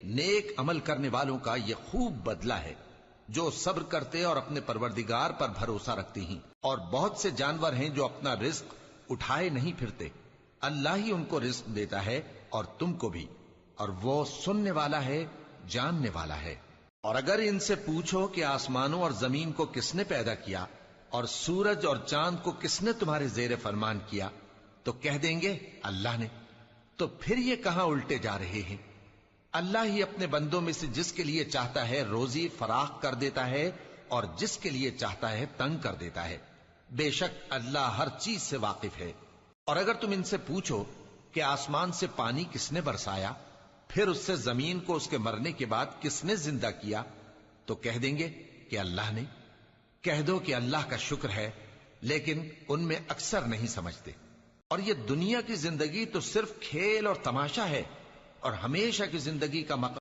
نیک عمل کرنے والوں کا یہ خوب بدلہ ہے، جو صبر کرتے اور اپنے پروردگار پر بھروسہ رکھتے ہیں۔ اور بہت سے جانور ہیں جو اپنا رزق اٹھائے نہیں پھرتے، اللہ ہی ان کو رزق دیتا ہے اور تم کو بھی، اور وہ سننے والا ہے، جاننے والا ہے۔ اور اگر ان سے پوچھو کہ آسمانوں اور زمین کو کس نے پیدا کیا اور سورج اور چاند کو کس نے تمہارے زیر فرمان کیا، تو کہہ دیں گے اللہ نے۔ تو پھر یہ کہاں الٹے جا رہے ہیں؟ اللہ ہی اپنے بندوں میں سے جس کے لیے چاہتا ہے روزی فراخ کر دیتا ہے اور جس کے لیے چاہتا ہے تنگ کر دیتا ہے۔ بے شک اللہ ہر چیز سے واقف ہے۔ اور اگر تم ان سے پوچھو کہ آسمان سے پانی کس نے برسایا، پھر اس سے زمین کو اس کے مرنے کے بعد کس نے زندہ کیا، تو کہہ دیں گے کہ اللہ نے۔ کہہ دو کہ اللہ کا شکر ہے، لیکن ان میں اکثر نہیں سمجھتے۔ اور یہ دنیا کی زندگی تو صرف کھیل اور تماشا ہے، اور ہمیشہ کی زندگی کا مقام